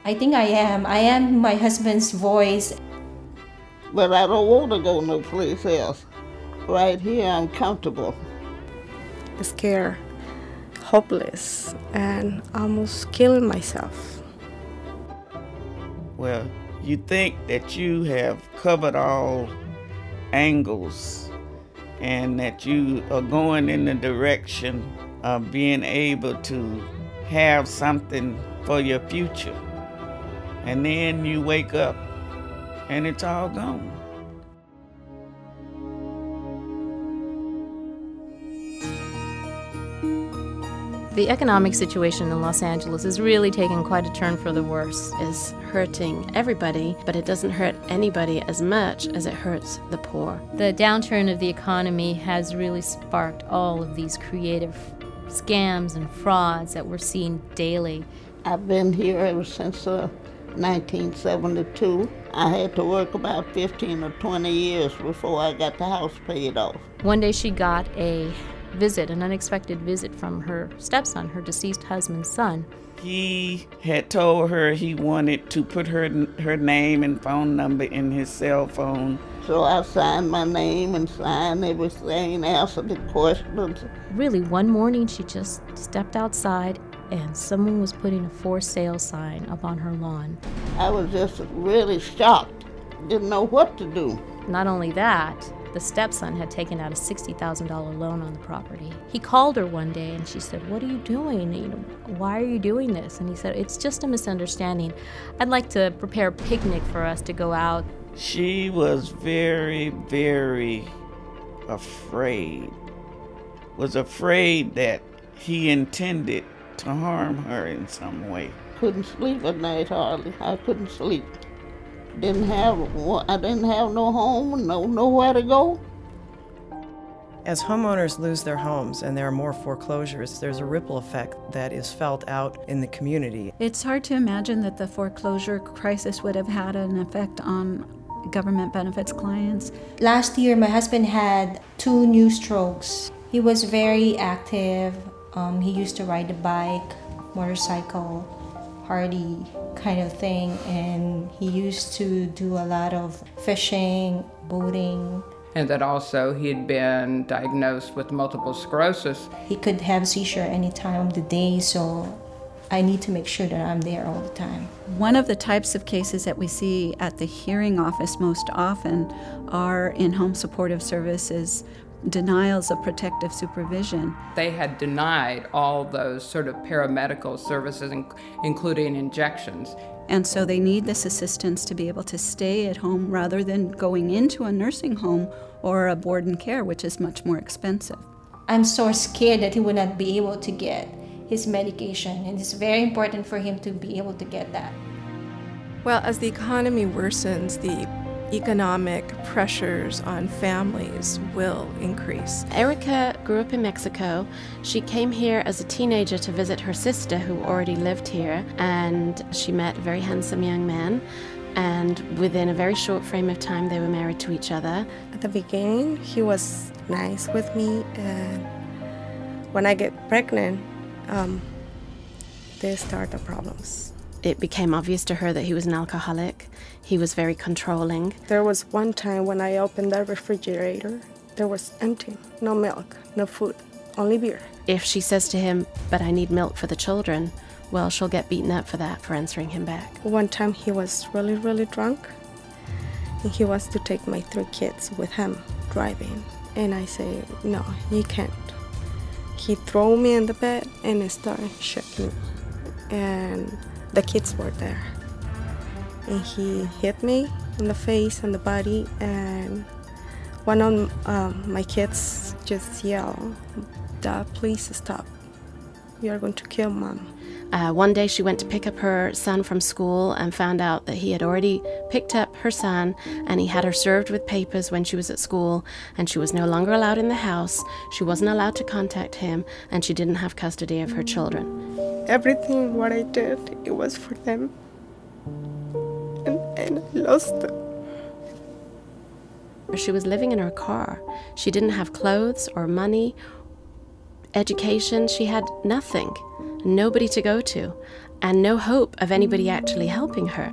I think I am. I am my husband's voice. But I don't want to go no place else. Right here, I'm comfortable. Scared, hopeless, and almost killing myself. Well, you think that you have covered all angles and that you are going in the direction of being able to have something for your future. And then you wake up and it's all gone. The economic situation in Los Angeles is really taking quite a turn for the worse. It's hurting everybody, but it doesn't hurt anybody as much as it hurts the poor. The downturn of the economy has really sparked all of these creative scams and frauds that we're seeing daily. I've been here ever since 1972. I had to work about 15 or 20 years before I got the house paid off. One day she got an unexpected visit from her stepson, her deceased husband's son. He had told her he wanted to put her name and phone number in his cell phone. So I signed my name and signed everything, answered the questions. Really, one morning she just stepped outside and someone was putting a for sale sign up on her lawn. I was just really shocked, didn't know what to do. Not only that, the stepson had taken out a $60,000 loan on the property. He called her one day and she said, "What are you doing? Why are you doing this?" And he said, "It's just a misunderstanding. I'd like to prepare a picnic for us to go out." She was very, very afraid. Was afraid that he intended to harm her in some way. Couldn't sleep at night hardly. I couldn't sleep. I didn't have no home, nowhere to go. As homeowners lose their homes and there are more foreclosures, there's a ripple effect that is felt out in the community. It's hard to imagine that the foreclosure crisis would have had an effect on government benefits clients. Last year, my husband had 2 new strokes. He was very active. He used to ride a bike, motorcycle, hardy kind of thing, and he used to do a lot of fishing, boating. And that also he had been diagnosed with multiple sclerosis. He could have seizure any time of the day, so I need to make sure that I'm there all the time. One of the types of cases that we see at the hearing office most often are in-home supportive services, denials of protective supervision. They had denied all those sort of paramedical services, including injections. And so they need this assistance to be able to stay at home rather than going into a nursing home or a board and care, which is much more expensive. I'm so scared that he would not be able to get his medication, and it's very important for him to be able to get that. Well, as the economy worsens, the economic pressures on families will increase. Erica grew up in Mexico. She came here as a teenager to visit her sister who already lived here, and she met a very handsome young man, and within a very short frame of time they were married to each other. At the beginning, he was nice with me, and when I get pregnant, they start the problems. It became obvious to her that he was an alcoholic. He was very controlling. There was one time when I opened the refrigerator, there was empty, no milk, no food, only beer. If she says to him, "But I need milk for the children," well, she'll get beaten up for that, for answering him back. One time he was really, really drunk, and he wants to take my 3 kids with him driving. And I say, "No, you can't." He threw me in the bed and started shaking me. And the kids were there. And he hit me in the face and the body, and one of my kids just yelled, "Dad, please stop. You are going to kill Mom." One day she went to pick up her son from school and found out that he had already picked up her son, and he had her served with papers when she was at school, and she was no longer allowed in the house. She wasn't allowed to contact him, and she didn't have custody of her children. Everything what I did, it was for them. And I lost them. She was living in her car. She didn't have clothes or money, education. She had nothing, nobody to go to. and no hope of anybody actually helping her.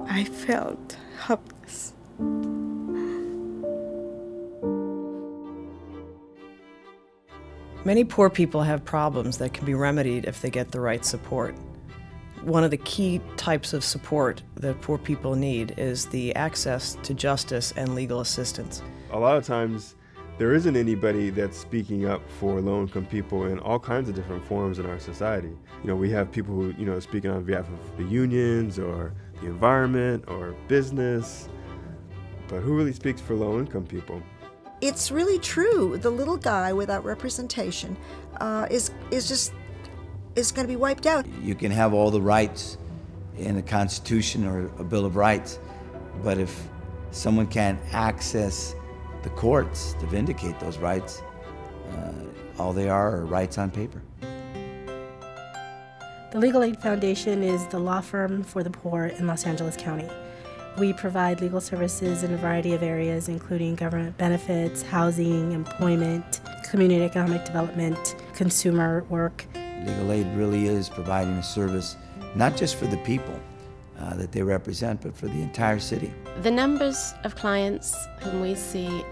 I felt helpless. Many poor people have problems that can be remedied if they get the right support. One of the key types of support that poor people need is the access to justice and legal assistance. A lot of times, there isn't anybody that's speaking up for low-income people in all kinds of different forms in our society. You know, we have people who, you know, speaking on behalf of the unions or the environment or business, but who really speaks for low-income people? It's really true. The little guy without representation is going to be wiped out. You can have all the rights in a Constitution or a Bill of Rights, but if someone can't access the courts to vindicate those rights, all they are rights on paper. The Legal Aid Foundation is the law firm for the poor in Los Angeles County. We provide legal services in a variety of areas, including government benefits, housing, employment, community economic development, consumer work. Legal Aid really is providing a service not just for the people that they represent, but for the entire city. The numbers of clients whom we see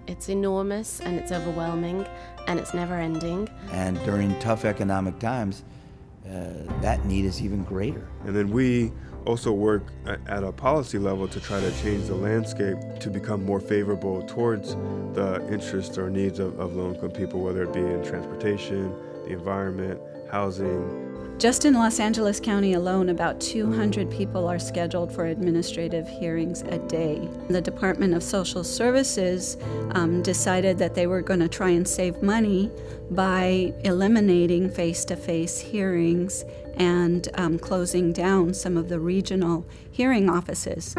it's enormous and it's overwhelming and it's never ending. And during tough economic times, that need is even greater. And then we also work at a policy level to try to change the landscape to become more favorable towards the interests or needs of low-income people, whether it be in transportation, the environment, housing. Just in Los Angeles County alone, about 200 people are scheduled for administrative hearings a day. The Department of Social Services decided that they were going to try and save money by eliminating face-to-face hearings and closing down some of the regional hearing offices.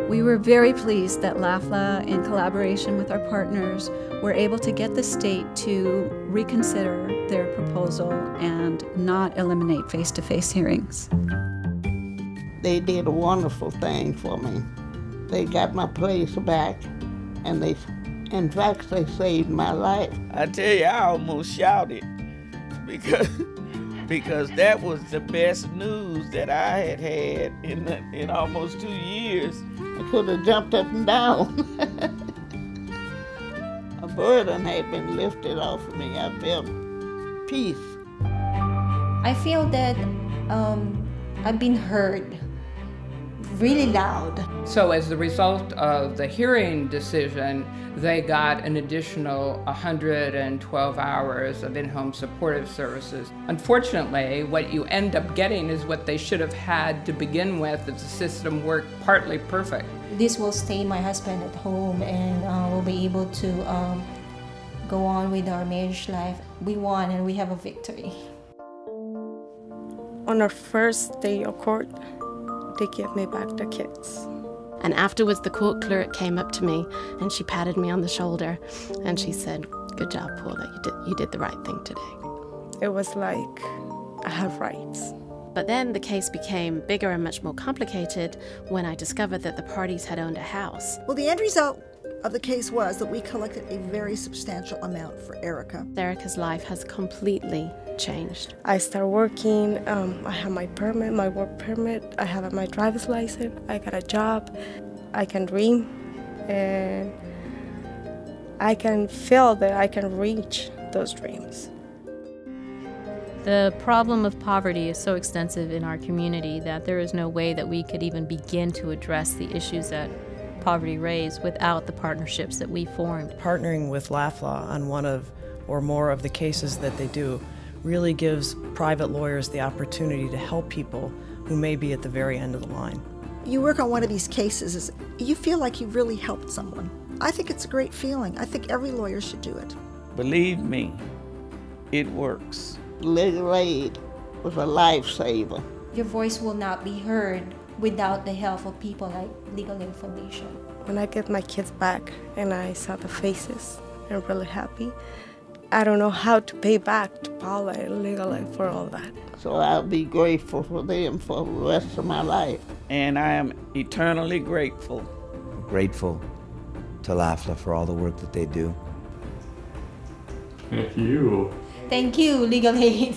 We were very pleased that LAFLA, in collaboration with our partners, were able to get the state to reconsider their proposal and not eliminate face-to-face hearings. They did a wonderful thing for me. They got my place back, and in fact, they saved my life. I tell you, I almost shouted because that was the best news that I had had in almost 2 years. I could have jumped up and down. A burden had been lifted off of me. I felt peace. I feel that I've been heard really loud. So as a result of the hearing decision, they got an additional 112 hours of in-home supportive services. Unfortunately, what you end up getting is what they should have had to begin with if the system worked partly perfect. This will stay my husband at home, and we'll be able to go on with our marriage life. We won and we have a victory. On our first day of court, they gave me back the kids. And afterwards, the court clerk came up to me and she patted me on the shoulder and she said, "Good job, Paula, you did the right thing today." It was like I have rights. But then the case became bigger and much more complicated when I discovered that the parties had owned a house. Well, the end result of the case was that we collected a very substantial amount for Erica. Erica's life has completely changed. I started working, I have my permit, my work permit, I have my driver's license, I got a job, I can dream, and I can feel that I can reach those dreams. The problem of poverty is so extensive in our community that there is no way that we could even begin to address the issues that poverty raised without the partnerships that we formed. Partnering with LAFLA on one of or more of the cases that they do really gives private lawyers the opportunity to help people who may be at the very end of the line. You work on one of these cases, you feel like you really helped someone. I think it's a great feeling. I think every lawyer should do it. Believe me, it works. Legal Aid was a lifesaver. Your voice will not be heard without the help of people like Legal Aid Foundation. When I get my kids back and I saw the faces, I'm really happy. I don't know how to pay back to Paula and Legal Aid for all that. So I'll be grateful for them for the rest of my life. And I am eternally grateful. Grateful to LAFLA for all the work that they do. Thank you. Thank you, Legal Aid.